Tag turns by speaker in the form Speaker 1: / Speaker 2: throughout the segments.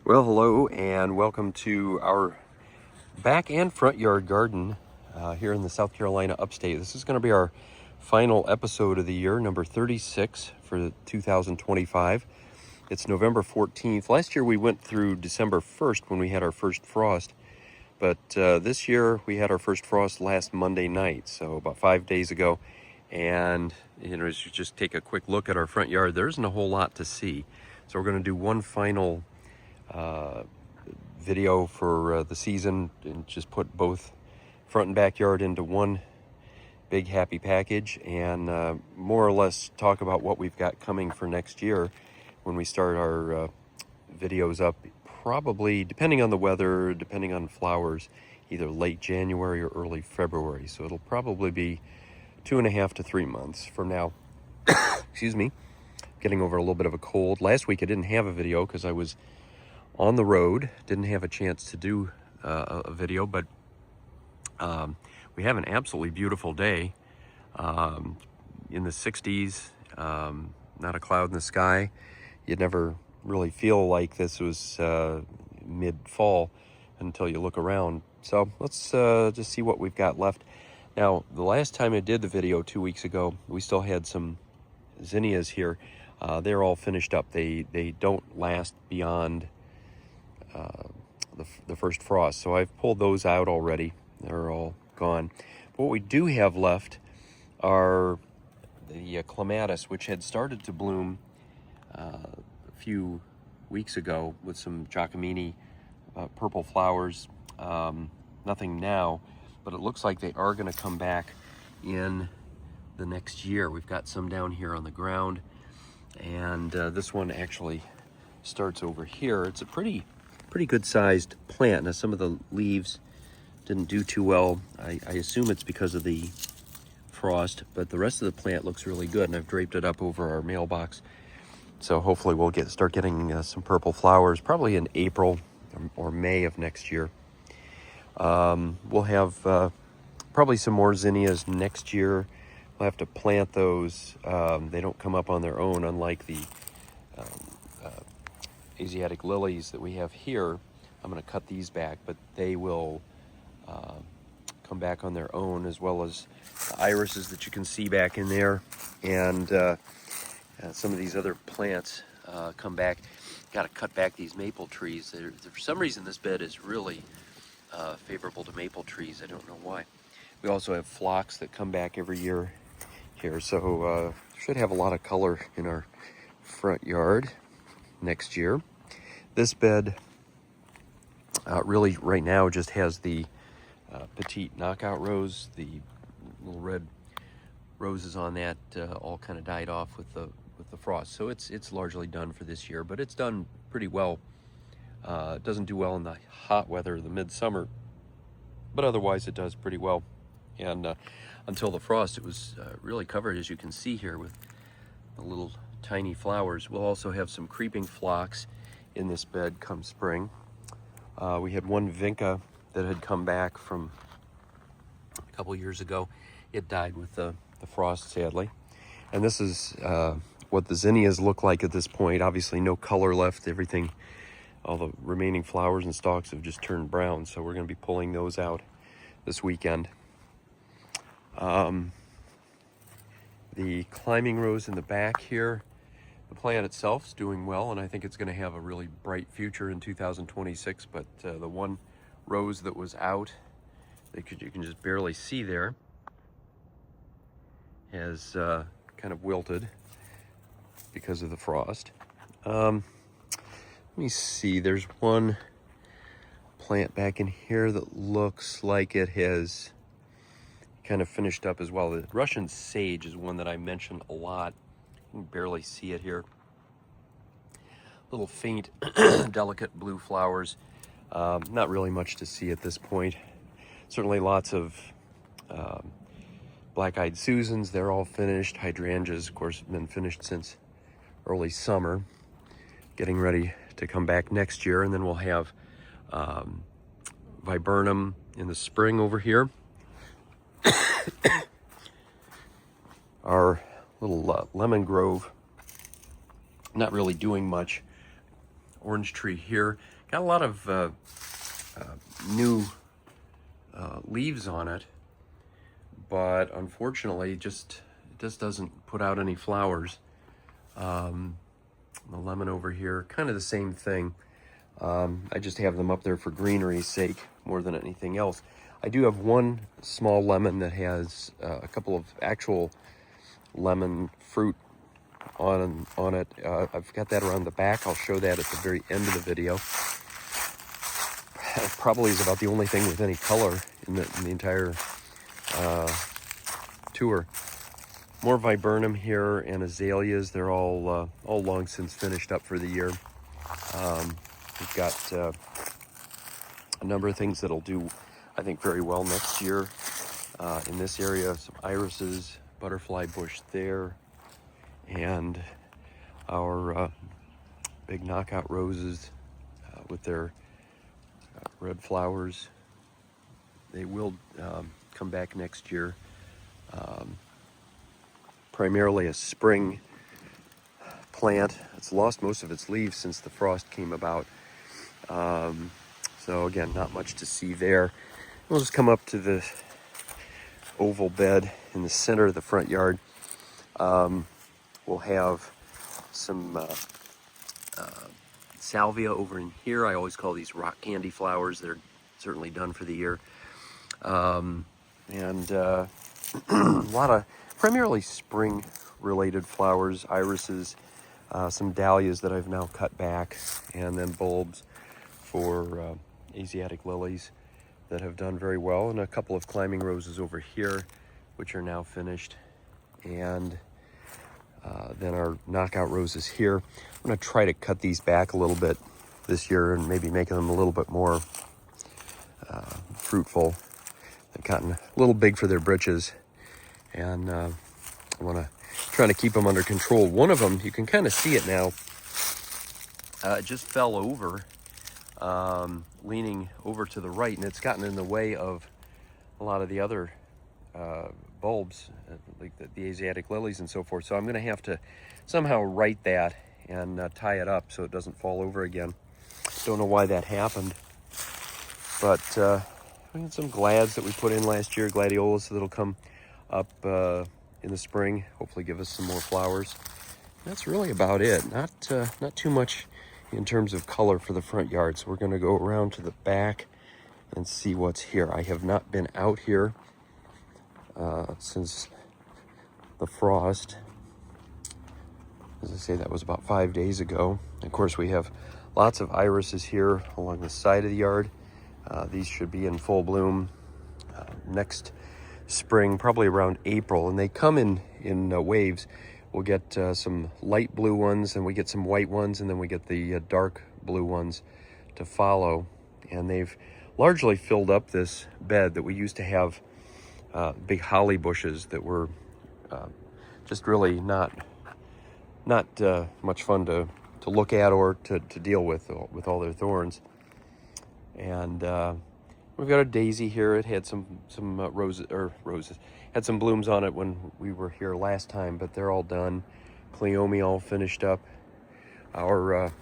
Speaker 1: Well, hello and welcome to our back and front yard garden here in the South Carolina upstate. This is going to be our final episode of the year, number 36 for 2025. It's November 14th. Last year we went through December 1st when we had our first frost, but this year we had our first frost last Monday night, so about 5 days ago. And as you just take a quick look at our front yard, there isn't a whole lot to see. So we're going to do one final video for the season and just put both front and backyard into one big happy package, and more or less talk about what we've got coming for next year when we start our videos up, probably depending on the weather, depending on flowers, either late January or early February. So it'll probably be 2.5 to 3 months from now. Excuse me, getting over a little bit of a cold. Last week I didn't have a video because I was on the road, didn't have a chance to do a video, but we have an absolutely beautiful day in the 60s, not a cloud in the sky. You'd never really feel like this was mid-fall until you look around. So let's just see what we've got left. Now, the last time I did the video 2 weeks ago, we still had some zinnias here. They're all finished up. They don't last beyond the first frost, so I've pulled those out already. They're all gone. But what we do have left are the clematis, which had started to bloom a few weeks ago with some Giacomini purple flowers. Nothing now, but it looks like they are going to come back in the next year. We've got some down here on the ground, and this one actually starts over here. It's a pretty good sized plant. Now, some of the leaves didn't do too well. I assume it's because of the frost, but the rest of the plant looks really good, and I've draped it up over our mailbox. So hopefully we'll start getting some purple flowers probably in April or May of next year. We'll have probably some more zinnias next year. We'll have to plant those. They don't come up on their own, unlike the Asiatic lilies that we have here. I'm going to cut these back, but they will come back on their own, as well as the irises that you can see back in there, and some of these other plants come back. Got to cut back these maple trees. For some reason, this bed is really favorable to maple trees. I don't know why. We also have phlox that come back every year here, so should have a lot of color in our front yard next year. This bed really right now just has the petite knockout rose. The little red roses on that all kind of died off with the frost, so it's largely done for this year, but it's done pretty well. It doesn't do well in the hot weather, the midsummer, but otherwise it does pretty well. And until the frost, it was really covered, as you can see here, with the little tiny flowers. We'll also have some creeping phlox in this bed come spring. We had one vinca that had come back from a couple years ago. It died with the frost, sadly. And this is what the zinnias look like at this point. Obviously no color left. Everything, all the remaining flowers and stalks have just turned brown, so we're going to be pulling those out this weekend. The climbing rose in the back here, the plant itself is doing well, and I think it's going to have a really bright future in 2026, but the one rose that was out, you can just barely see there, has kind of wilted because of the frost. Let me see, there's one plant back in here that looks like it has kind of finished up as well. The Russian sage is one that I mention a lot. You can barely see it here. Little faint, delicate blue flowers. Not really much to see at this point. Certainly lots of black-eyed Susans. They're all finished. Hydrangeas, of course, have been finished since early summer. Getting ready to come back next year. And then we'll have viburnum in the spring over here. Our little lemon grove, not really doing much. Orange tree here, Got a lot of new leaves on it, but unfortunately it just doesn't put out any flowers. The lemon over here, kind of the same thing. I just have them up there for greenery's sake more than anything else. I do have one small lemon that has a couple of actual lemon fruit on it. I've got that around the back. I'll show that at the very end of the video. It probably is about the only thing with any color in the entire tour. More viburnum here and azaleas. They're all long since finished up for the year. We've got a number of things that'll do, I think, very well next year. In this area, some irises, butterfly bush there, and our big knockout roses with their red flowers. They will come back next year. Primarily a spring plant. It's lost most of its leaves since the frost came about. So again, not much to see there. We'll just come up to the oval bed in the center of the front yard. We'll have some salvia over in here. I always call these rock candy flowers. They're certainly done for the year. And a lot of primarily spring related flowers, irises, some dahlias that I've now cut back, and then bulbs for Asiatic lilies that have done very well, and a couple of climbing roses over here which are now finished, and then our knockout roses here. I'm going to try to cut these back a little bit this year and maybe make them a little bit more fruitful. They've gotten a little big for their britches, and I want to try to keep them under control. One of them, you can kind of see it now, it just fell over, leaning over to the right, and it's gotten in the way of a lot of the other bulbs, like the Asiatic lilies and so forth. So I'm going to have to somehow right that and tie it up so it doesn't fall over again. Don't know why that happened, but we had some glads that we put in last year, gladiolus, that'll come up in the spring, hopefully give us some more flowers. That's really about it. Not too much in terms of color for the front yard. So we're going to go around to the back and see what's here. I have not been out here since the frost. As I say, that was about 5 days ago. Of course, we have lots of irises here along the side of the yard. These should be in full bloom next spring, probably around April, and they come in waves. We'll get some light blue ones, and we get some white ones, and then we get the dark blue ones to follow. And they've largely filled up this bed that we used to have big holly bushes that were just really not much fun to look at or to deal with all their thorns. And we've got a daisy here. It had some roses, had some blooms on it when we were here last time, but they're all done. Cleome all finished up. Our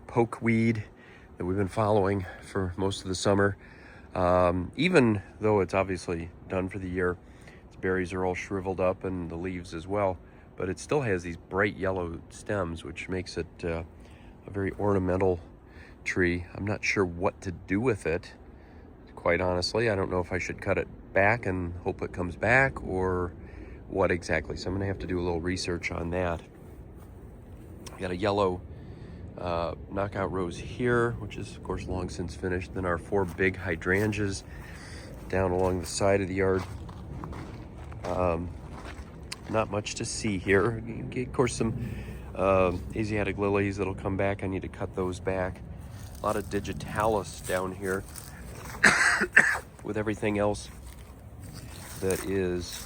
Speaker 1: pokeweed that we've been following for most of the summer, even though it's obviously done for the year, its berries are all shriveled up and the leaves as well, but it still has these bright yellow stems, which makes it a very ornamental tree. I'm not sure what to do with it, quite honestly. I don't know if I should cut it back and hope it comes back or what exactly. So I'm gonna have to do a little research on that. Got a yellow knockout rose here, which is of course long since finished. Then our 4 big hydrangeas down along the side of the yard. Not much to see here. Of course, some Asiatic lilies that'll come back. I need to cut those back. A lot of digitalis down here. With everything else that is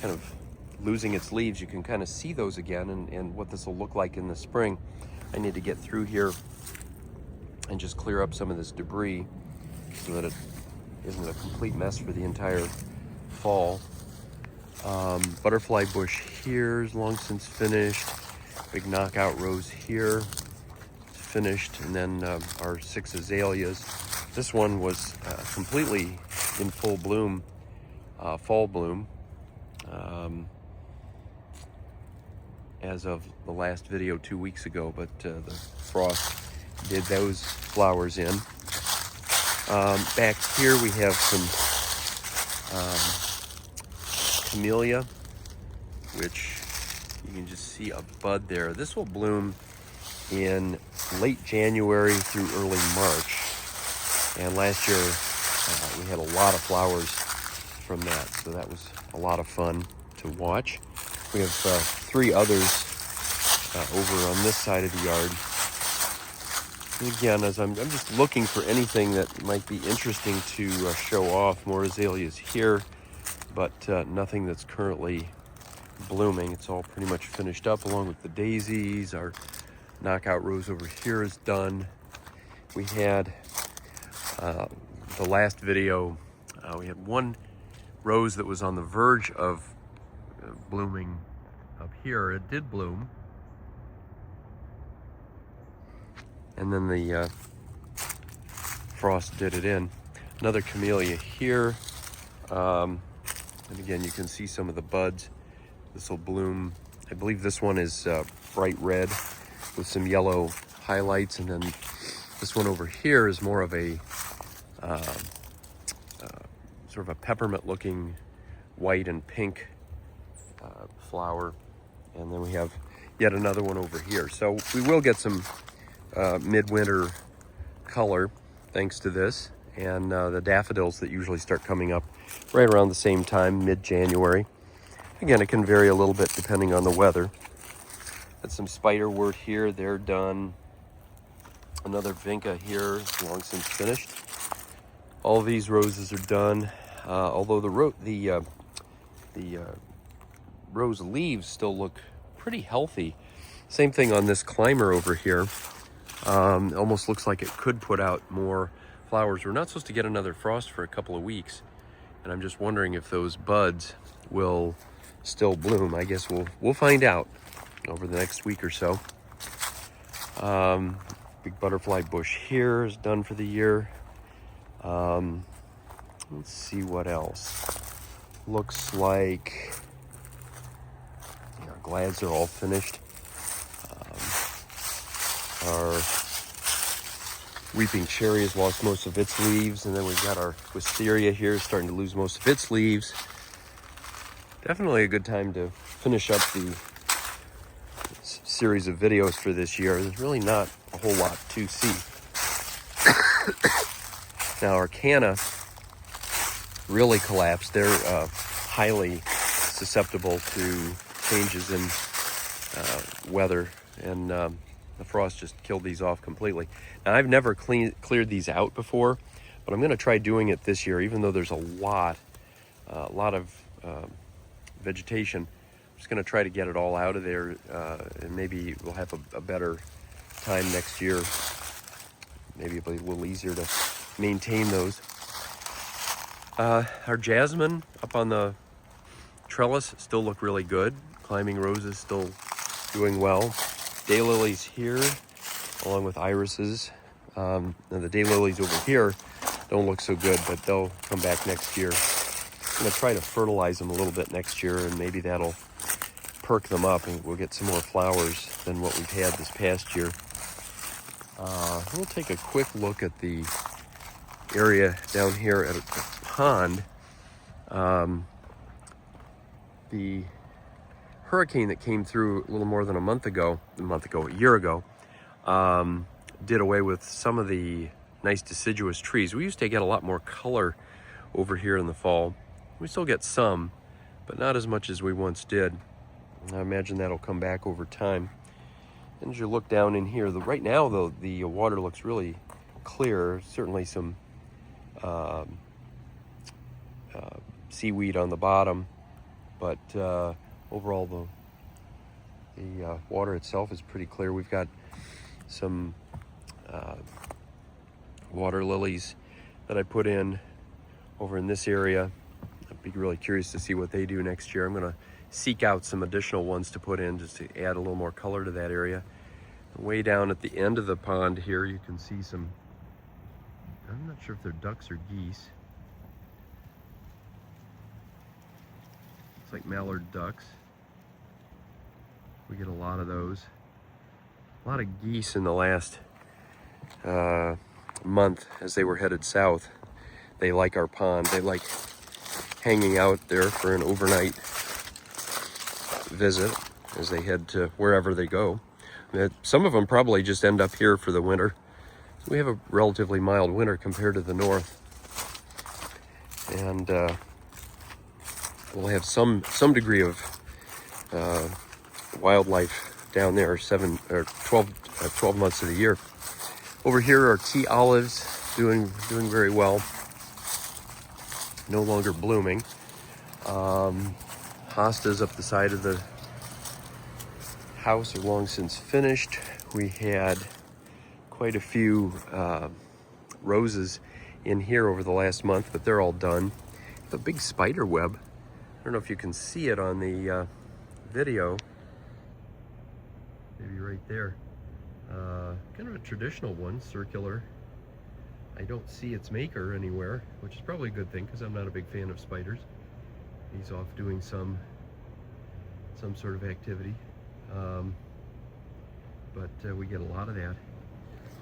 Speaker 1: kind of losing its leaves, you can kind of see those again, and what this will look like in the spring. I need to get through here and just clear up some of this debris so that it isn't a complete mess for the entire fall. Butterfly bush here is long since finished. Big knockout rose here, finished, and then our 6 azaleas. This one was completely in full bloom, fall bloom, as of the last video 2 weeks ago, but the frost did those flowers in. Back here we have some camellia, which you can just see a bud there. This will bloom in late January through early March. And last year we had a lot of flowers from that, so that was a lot of fun to watch. We have 3 others over on this side of the yard. And again, as I'm just looking for anything that might be interesting to show off. More azaleas here, but nothing that's currently blooming. It's all pretty much finished up, along with the daisies. Our knockout rose over here is done. We had the last video, we had one rose that was on the verge of blooming up here. It did bloom, and then the frost did it in. Another camellia here, and again you can see some of the buds. This will bloom. I believe this one is bright red with some yellow highlights, and then this one over here is more of a sort of a peppermint looking white and pink flower. And then we have yet another one over here. So we will get some midwinter color thanks to this, and the daffodils that usually start coming up right around the same time, mid-January. Again, it can vary a little bit depending on the weather. Got some spiderwort here, they're done. Another vinca here, long since finished. All of these roses are done, although the rose leaves still look pretty healthy. Same thing on this climber over here. Almost looks like it could put out more flowers. We're not supposed to get another frost for a couple of weeks, and I'm just wondering if those buds will still bloom. I guess we'll find out over the next week or so. Big butterfly bush here is done for the year. Let's see what else. Looks like our glads are all finished. Our weeping cherry has lost most of its leaves, and then we've got our wisteria here starting to lose most of its leaves. Definitely a good time to finish up the series of videos for this year. There's really not a whole lot to see. Now our canna really collapsed. They're highly susceptible to changes in weather, and the frost just killed these off completely. Now I've never cleared these out before, but I'm going to try doing it this year, even though there's a lot of vegetation. I'm just going to try to get it all out of there, and maybe we'll have a better time next year. Maybe it'll be a little easier to maintain those. Our jasmine up on the trellis still look really good. Climbing roses still doing well. Daylilies here, along with irises. And the daylilies over here don't look so good, but they'll come back next year. I'm going to try to fertilize them a little bit next year, and maybe that'll perk them up, and we'll get some more flowers than what we've had this past year. We'll take a quick look at the area down here at the pond. The hurricane that came through a little more than a year ago, did away with some of the nice deciduous trees. We used to get a lot more color over here in the fall. We still get some, but not as much as we once did. I imagine that'll come back over time. And as you look down in here, right now though, the water looks really clear. Certainly some seaweed on the bottom, but overall the water itself is pretty clear. We've got some water lilies that I put in over in this area. I'd be really curious to see what they do next year. I'm going to seek out some additional ones to put in just to add a little more color to that area. Way down at the end of the pond here, you can see some, I'm not sure if they're ducks or geese. It's like mallard ducks. We get a lot of those. A lot of geese in the last month as they were headed south. They like our pond. They like hanging out there for an overnight visit as they head to wherever they go. Some of them probably just end up here for the winter. We have a relatively mild winter compared to the north. And we'll have some degree of wildlife down there 12 months of the year. Over here are tea olives doing very well. No longer blooming. Hostas up the side of the house are long since finished. We had quite a few roses in here over the last month, but they're all done. A big spider web. I don't know if you can see it on the video. Maybe right there. Kind of a traditional one, circular. I don't see its maker anywhere, which is probably a good thing because I'm not a big fan of spiders. He's off doing some sort of activity. But we get a lot of that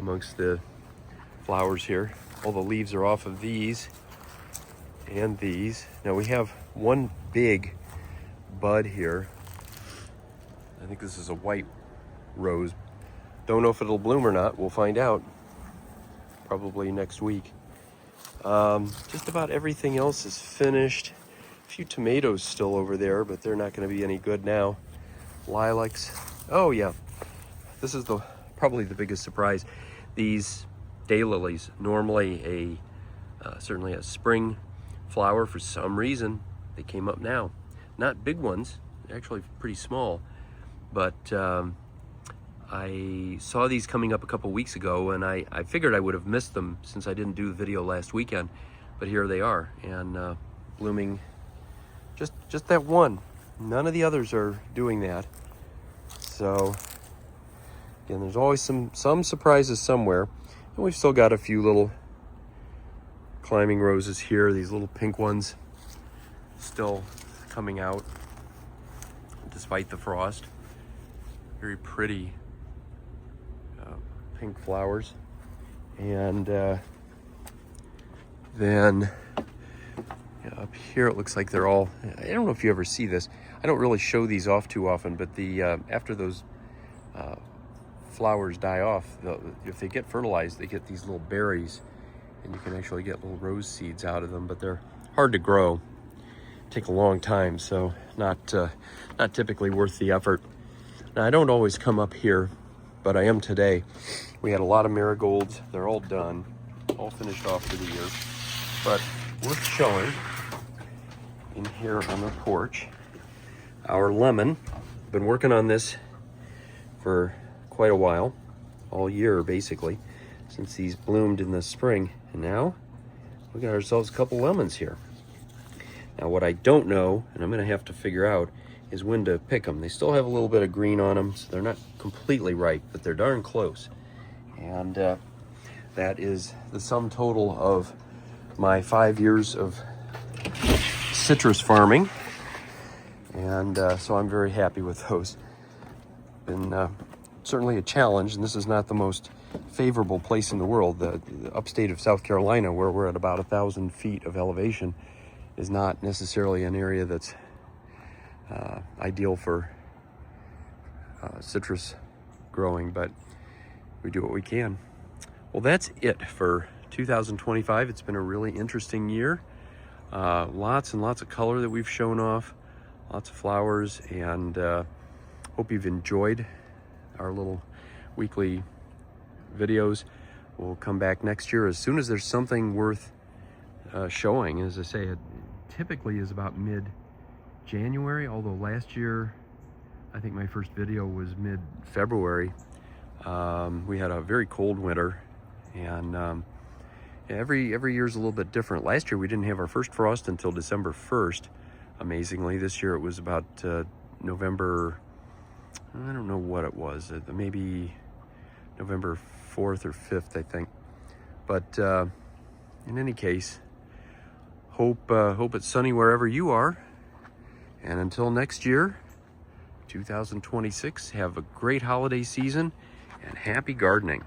Speaker 1: amongst the flowers here. All the leaves are off of these and these. Now we have one big bud here. I think this is a white rose. Don't know if it'll bloom or not. We'll find out probably next week. Just about everything else is finished. A few tomatoes still over there, but they're not going to be any good now. Lilacs. Oh yeah, this is probably the biggest surprise. These daylilies, normally certainly a spring flower. For some reason, they came up now. Not big ones, actually pretty small, but I saw these coming up a couple weeks ago, and I figured I would have missed them since I didn't do the video last weekend, but here they are, and blooming just that one. None of the others are doing that. So again, there's always some surprises somewhere. And we've still got a few little climbing roses here, these little pink ones still coming out despite the frost. Very pretty pink flowers. And then up here it looks like they're all, I don't know if you ever see this. I don't really show these off too often, but the after those flowers die off, if they get fertilized, they get these little berries, and you can actually get little rose seeds out of them, but they're hard to grow. Take a long time, so not typically worth the effort. Now, I don't always come up here, but I am today. We had a lot of marigolds. They're all done, all finished off for the year, but worth showing in here on the porch. Our lemon, been working on this for quite a while, all year basically, since these bloomed in the spring, and now we got ourselves a couple lemons here. Now what I don't know, and I'm gonna have to figure out, is when to pick them. They still have a little bit of green on them, so they're not completely ripe, but they're darn close. And that is the sum total of my 5 years of citrus farming. And so I'm very happy with those. Been certainly a challenge, and this is not the most favorable place in the world. The upstate of South Carolina, where we're at about 1,000 feet of elevation, is not necessarily an area that's ideal for citrus growing, but we do what we can. Well, that's it for 2025. It's been a really interesting year. Lots and lots of color that we've shown off, lots of flowers, and hope you've enjoyed our little weekly videos. We'll come back next year as soon as there's something worth showing. As I say, it typically is about mid-January, although last year I think my first video was mid-February. We had a very cold winter, and every year's a little bit different. Last year we didn't have our first frost until December 1st, amazingly. This year it was about November, I don't know what it was, maybe November 4th or 5th, I think. But in any case, hope it's sunny wherever you are. And until next year, 2026, have a great holiday season and happy gardening.